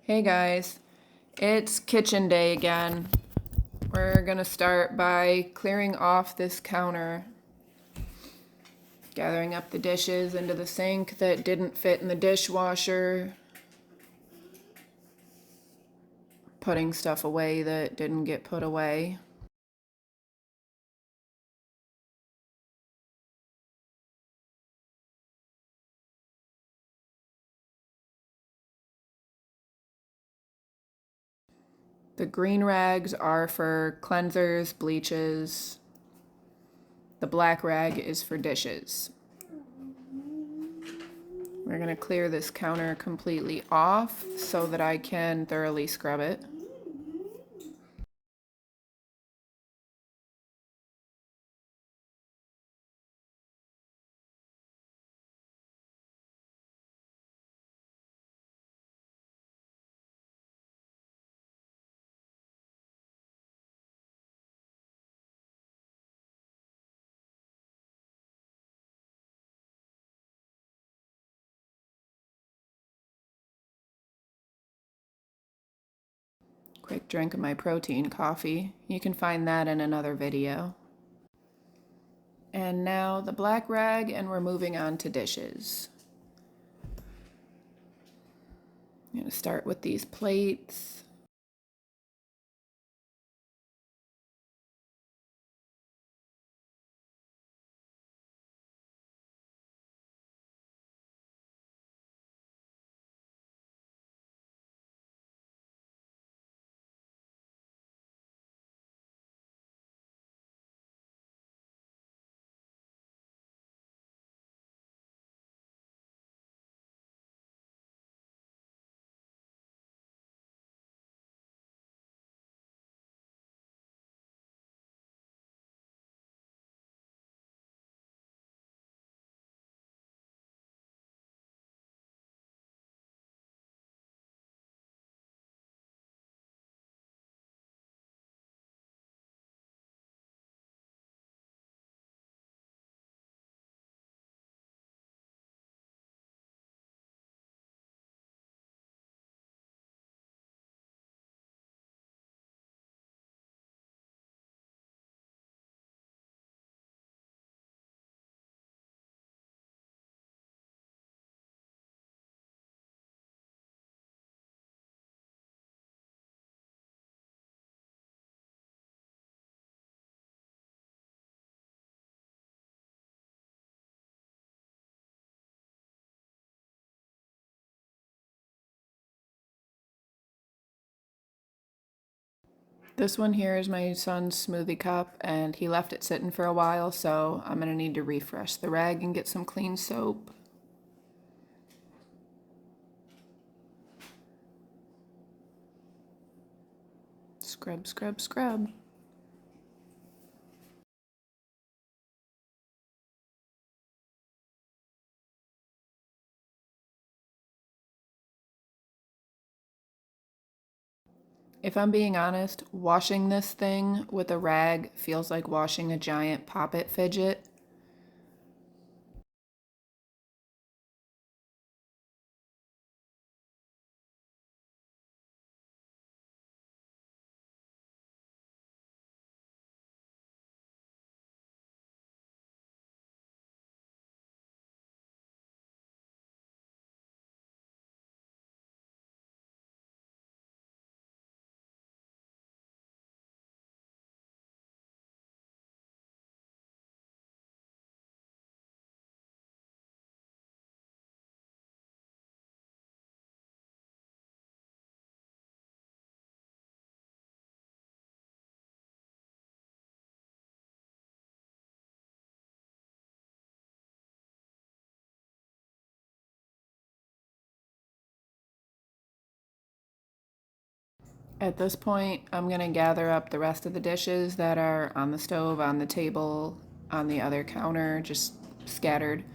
Hey guys, it's kitchen day again. We're gonna start by clearing off this counter, gathering up the dishes into the sink that didn't fit in the dishwasher, putting stuff away that didn't get put away. The green rags are for cleansers, bleaches. The black rag is for dishes. We're gonna clear this counter completely off so that I can thoroughly scrub it. Quick drink of my protein coffee. You can find that in another video. And now the black rag, and we're moving on to dishes. I'm going to start with these plates. This one here is my son's smoothie cup, and he left it sitting for a while, so I'm going to need to refresh the rag and get some clean soap. Scrub, scrub, scrub. If I'm being honest, washing this thing with a rag feels like washing a giant Pop-It fidget. At this point, I'm going to gather up the rest of the dishes that are on the stove, on the table, on the other counter, just scattered.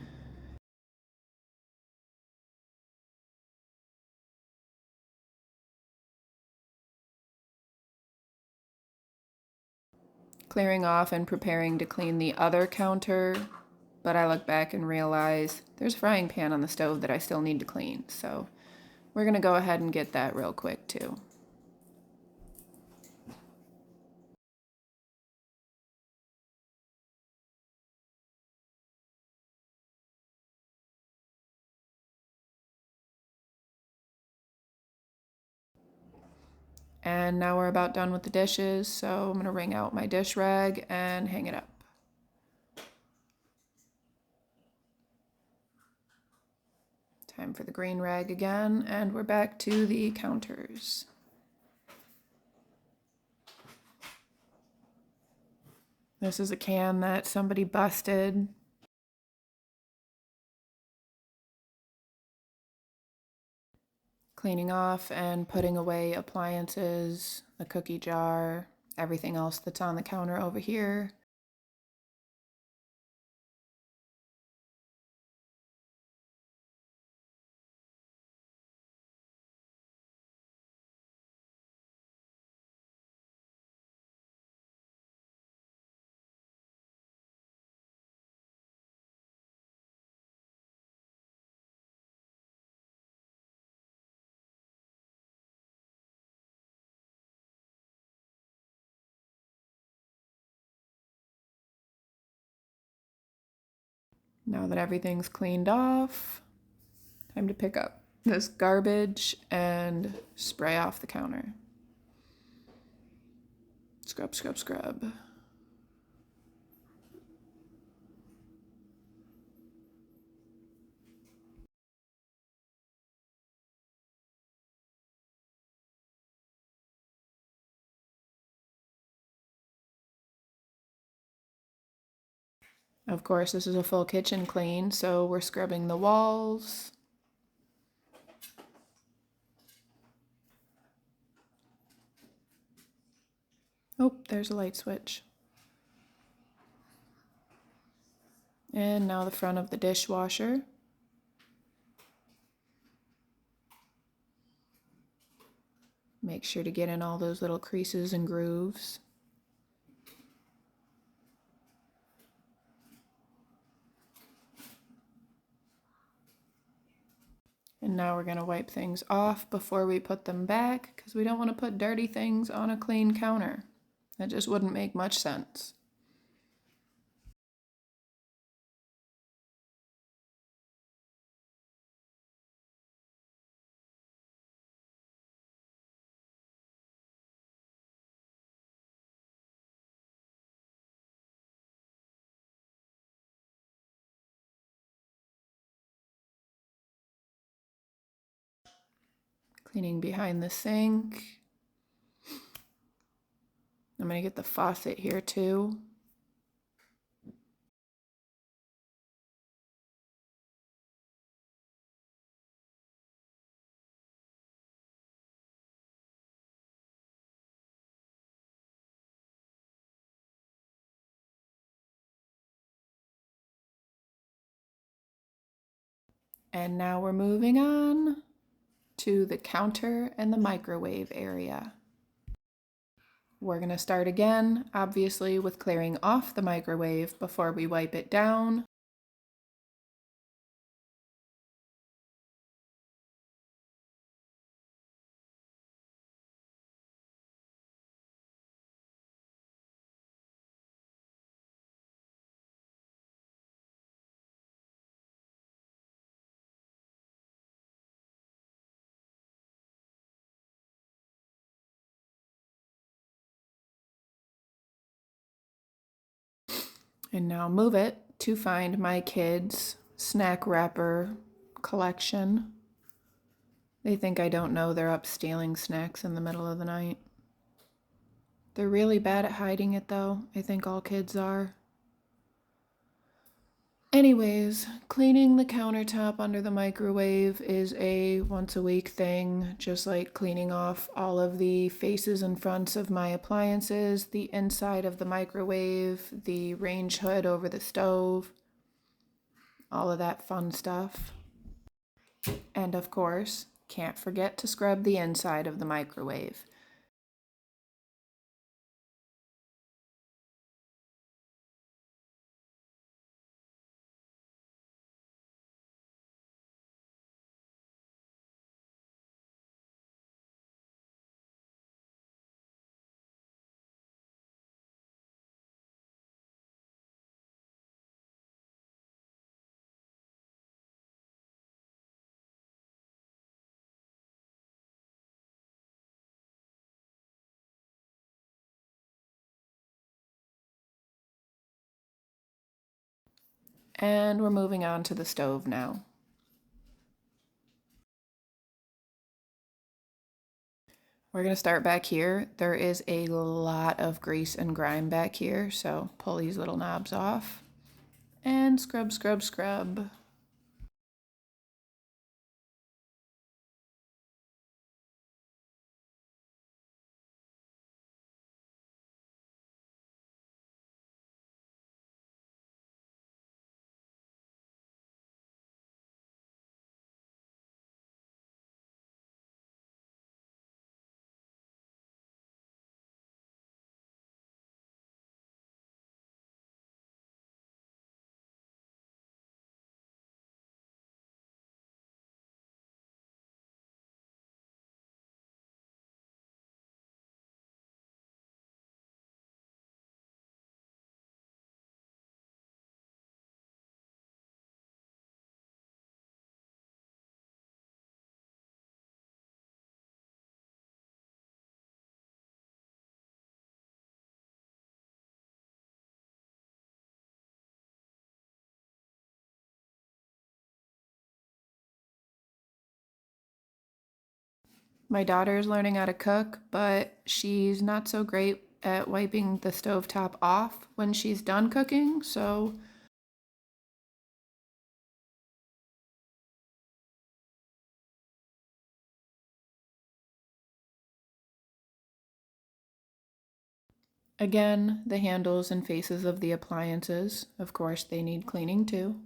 Clearing off and preparing to clean the other counter, but I look back and realize there's a frying pan on the stove that I still need to clean, so We're gonna go ahead and get that real quick too. And now we're about done with the dishes, so I'm gonna wring out my dish rag and hang it up. Time for the green rag again, and we're back to the counters. This is a can that somebody busted. Cleaning off and putting away appliances, the cookie jar, everything else that's on the counter over here. Now that everything's cleaned off, time to pick up this garbage and spray off the counter. Scrub, scrub, scrub. Of course, this is a full kitchen clean, so we're scrubbing the walls. Oh, there's a light switch. And now the front of the dishwasher. Make sure to get in all those little creases and grooves. And now we're gonna wipe things off before we put them back, because we don't want to put dirty things on a clean counter. That just wouldn't make much sense. Cleaning behind the sink. I'm gonna get the faucet here too. And now we're moving on to the counter and the microwave area. We're gonna start again, obviously, with clearing off the microwave before we wipe it down. And now move it to find my kids' snack wrapper collection. They think I don't know they're up stealing snacks in the middle of the night. They're really bad at hiding it though. I think all kids are. Anyways, cleaning the countertop under the microwave is a once a week thing, just like cleaning off all of the faces and fronts of my appliances, the inside of the microwave, the range hood over the stove, all of that fun stuff. And of course, can't forget to scrub the inside of the microwave. And we're moving on to the stove now. We're going to start back here. There is a lot of grease and grime back here, so pull these little knobs off and scrub, scrub, scrub. My daughter is learning how to cook, but she's not so great at wiping the stovetop off when she's done cooking, so again, the handles and faces of the appliances, of course, they need cleaning too.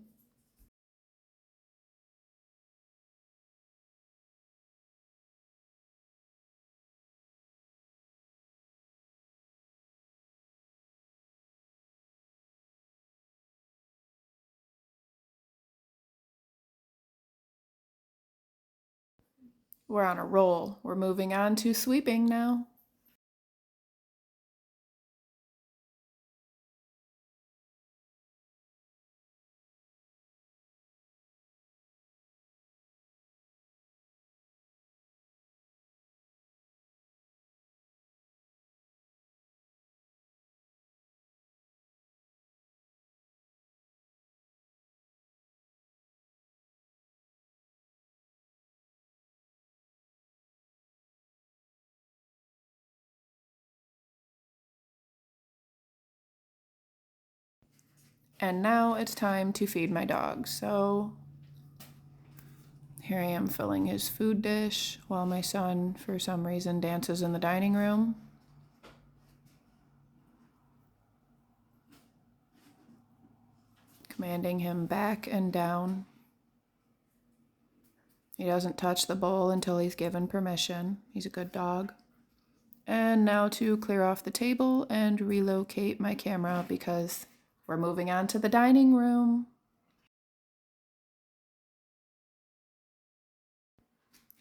We're on a roll. We're moving on to sweeping now. And now it's time to feed my dog. So here I am filling his food dish while my son, for some reason, dances in the dining room. Commanding him back and down. He doesn't touch the bowl until he's given permission. He's a good dog. And now to clear off the table and relocate my camera because we're moving on to the dining room.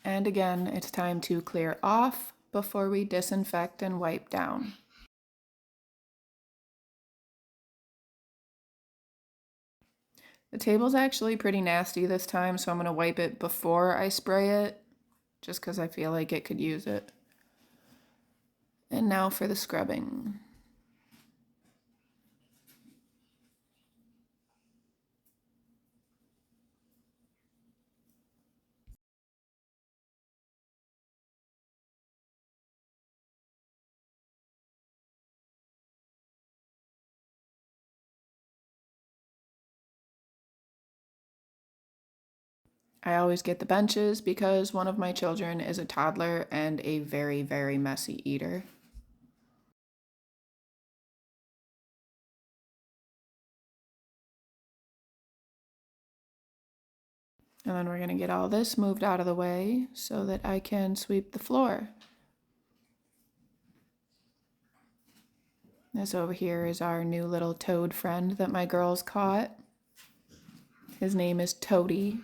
And again, it's time to clear off before we disinfect and wipe down. The table's actually pretty nasty this time, so I'm going to wipe it before I spray it, just because I feel like it could use it. And now for the scrubbing. I always get the benches because one of my children is a toddler and a very, very messy eater. And then we're going to get all this moved out of the way so that I can sweep the floor. This over here is our new little toad friend that my girls caught. His name is Toady.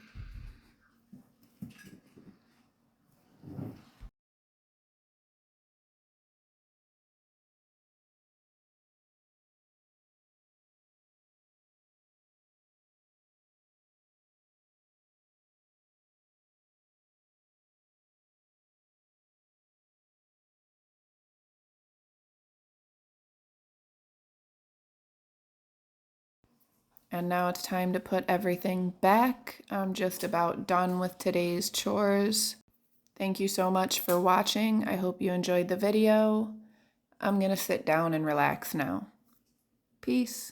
And now it's time to put everything back. I'm just about done with today's chores. Thank you so much for watching. I hope you enjoyed the video. I'm gonna sit down and relax now. Peace.